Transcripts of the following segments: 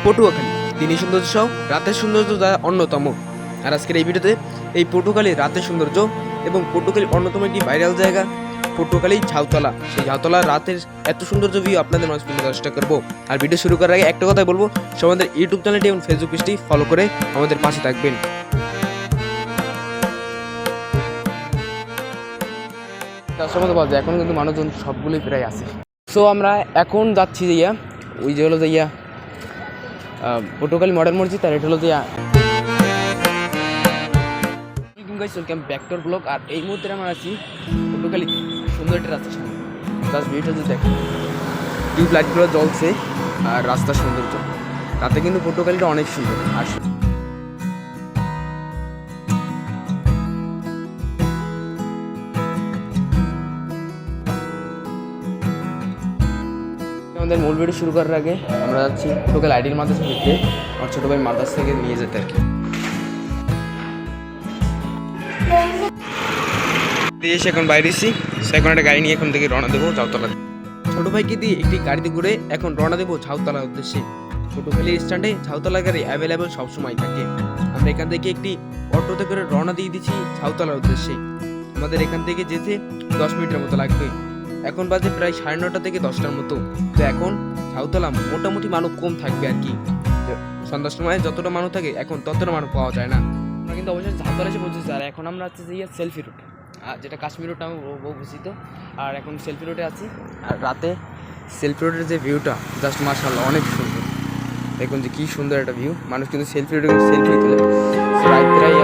পটুয়াখালী দিনের সৌন্দর্য সহ রাতের সৌন্দর্য যা অন্যতম। আর আজকের এই ভিডিওতে এই পটুয়াখালীর রাতের সৌন্দর্য এবং পটুয়াখালীর অন্যতম একটি ভাইরাল জায়গা পটুয়াখালী ঝাউতলা, সেই ঝাউতলার রাতের এত সৌন্দর্য ভিউ আপনাদের মাঝে তুলে ধরার চেষ্টা করবো। আর ভিডিও শুরু করার আগে একটা কথাই বলবো, সবাই আমাদের ইউটিউব চ্যানেলটি এবং ফেসবুক পেজটি ফলো করে আমাদের পাশে থাকবেন। এখন কিন্তু মানুষজন সবগুলোই প্রায় আছে। সো আমরা এখন যাচ্ছি যাইয়া ওই যে হলো যাইয়া পটুয়াখালী মডার্ন মসজিদ, আর এটা হলো যাইয়া ওয়েলকাম ব্যাক টু ব্লগ। আর এই মুহূর্তে আমরা আছি পটুয়াখালী সুন্দর একটা রাস্তার সামনে। জাস্ট ভিউটা যদি দেখেন, টিউব লাইটগুলো জ্বলছে আর রাস্তার সৌন্দর্য রাতে কিন্তু পটুয়াখালীটা অনেক সুন্দর। আর আমাদের মূল ভিডিও শুরু করার আগে আমরা যাচ্ছি পটুয়াখালী আইডিয়াল মাদ্রাসা থেকে, আমার ছোটো ভাই মাদ্রাসা থেকে নিয়ে যেতে আর কি। এসে এখন বাইরে এসেছি, এখন একটা গাড়ি নিয়ে এখন থেকে রওনা দেবো ঝাউতলা। ছোটো ভাইকে দিয়ে একটি গাড়িতে করে এখন রওনা দেবো ঝাউতলার উদ্দেশ্যে। পটুয়াখালী স্ট্যান্ডে ঝাউতলা গাড়ি অ্যাভেলেবেল সবসময় থাকে। আমরা এখান থেকে একটি অটোতে করে রওনা দিয়ে দিচ্ছি ঝাউতলার উদ্দেশ্যে। আমাদের এখান থেকে যেতে 10 মিনিটের মতো লাগবে। এখন বাজে প্রায় 9:30 থেকে 10টার মতো। তো এখন ঝাউতলা মোটামুটি মানুষ কম থাকবে আর কি। সন্ধ্যার সময় যতটা মানুষ থাকে এখন ততটা মানুষ পাওয়া যায় না। আমরা কিন্তু অবশ্যই ঝাউতলা এসে পৌঁছেছি। আর এখন আমরা হচ্ছে যে সেলফি রুট, যেটা কাশ্মীর রোড আমি বুঝিত। আর এখন সেলফি রোডে আছি। আর রাতে সেলফি রোডের যে ভিউটা জাস্ট মাশাআল্লাহ অনেক সুন্দর। দেখুন যে কী সুন্দর একটা ভিউ, মানুষ কিন্তু সেলফি রোডে সেলফি তুলে। রাত্রেই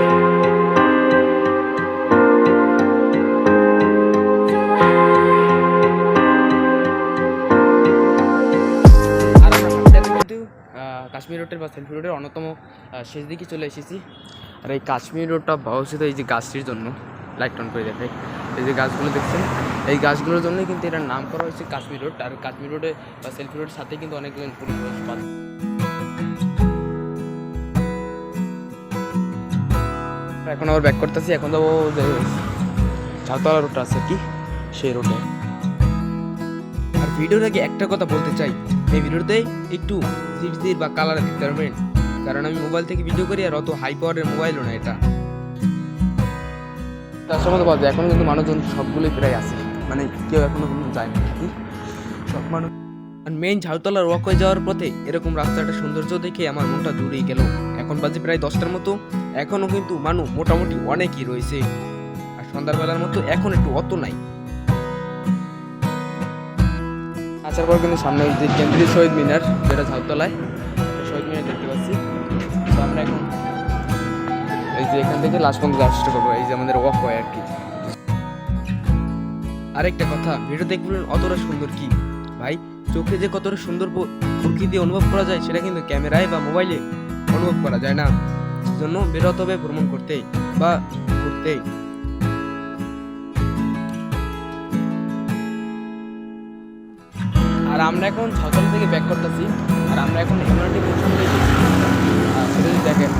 কাশ্মীর রোডের বা সেলফি রোডের অন্যতম শেষ দিকে চলে এসেছি। আর এই কাশ্মীর রোডটা ব্যবস্থিত এই যে গাছটির জন্য, লাইট অন করে দেখাই, এই যে গাছগুলো দেখছেন, এই গাছগুলোর জন্যই কিন্তু এটার নাম করা হয়েছে কাশ্মীর রোড। আর কাশ্মীর রোডে বা সেলফি রোডের সাথে কিন্তু অনেকজন পুলিশ পান। এখন আবার ব্যাক করতেছি, এখন যাবো যে ঝাউতলা রোডটা আছে কি সেই রোডে। আর ভিডিওর আগে একটা কথা বলতে চাই, এই ভিডিওতে একটু সিট বা কালার দিতে পারবেন, কারণ আমি মোবাইল থেকে ভিডিও করি আর অত হাই পাওয়ারের মোবাইলও না এটা। তার সম্বন্ধে বলতে এখন কিন্তু মানুষজন সবগুলোই প্রায় আছে, মানে কেউ এখনো কোনো যায় না কি সব মানুষ। আর মেইন ঝাউতলার ওয়াক হয়ে যাওয়ার পথে এরকম রাস্তাটা সৌন্দর্য দেখে আমার মনটা জুড়েই গেল। এখন বাজে প্রায় 10টার মতো, এখনও কিন্তু মানুষ মোটামুটি অনেকই রয়েছে। আর সন্ধ্যাবেলার মতো এখন একটু অত নাই। আসার পর কিন্তু সামনে যে কেন্দ্রীয় শহীদ মিনার, যেটা ঝাউতলায় শহীদ মিনার দেখতে পাচ্ছি। তো আমরা এখন এই যে এখান থেকে লাস্ট পর্যন্ত যাওয়ার চেষ্টা করবো, এই যে আমাদের ওয়াক হয় আর কি। আরেকটা কথা, ভিডিও দেখবেন অতটা সুন্দর কি ভাই, চোখে যে কতটা সুন্দর প্রকৃতি অনুভব করা যায় সেটা কিন্তু ক্যামেরায় বা মোবাইলে অনুভব করা যায় না। সেজন্য বেরোতে হবে ভ্রমণ করতে বা ঘুরতে। আর আমরা এখন ঝাউতলা থেকে ব্যাক করতেছি। আর আমরা এখন এমআরটি দেখেন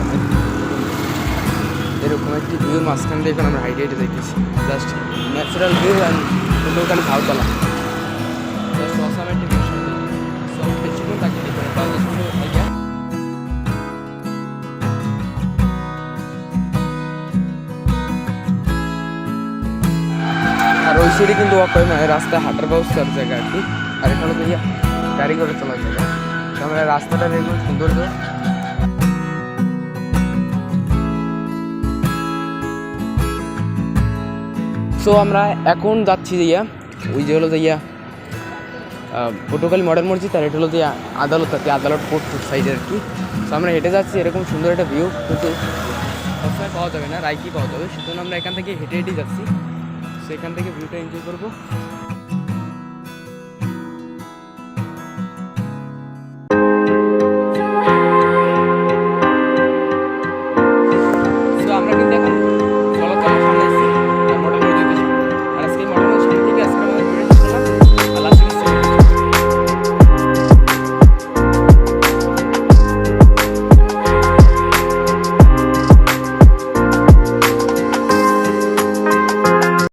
এরকম একটি ভিউর মাঝখান দিয়ে এখন আমরা হাইটে হেঁটে দেখতেছি। Just natural view and Patuakhali Jhautala, just awesome একটি ভিউ। বেশিক্ষণ তাকে আর ওই সাইডে কিন্তু ওয়াক হয়, মানে রাস্তায় হাঁটার ব্যবস্থার জায়গা আর কি। আর এটা হলো ভাইয়া গাড়ি করে চলার জায়গা। আমরা রাস্তাটা দেখুন সৌন্দর্য। সো আমরা এখন যাচ্ছি যাইয়া ওই যে হলো যাইয়া পটুয়াখালী মডার্ন মসজিদ, আর এটা হলো যে আদালত আর কি, আদালত কোর্ট সাইডে আর কি। তো আমরা হেঁটে যাচ্ছি, এরকম সুন্দর একটা ভিউ কিন্তু সবসময় পাওয়া যাবে না, রাইকি পাওয়া যাবে। সেজন্য আমরা এখান থেকে হেঁটে হেঁটে যাচ্ছি। সেখান থেকে ভিউটা এনজয় করবো।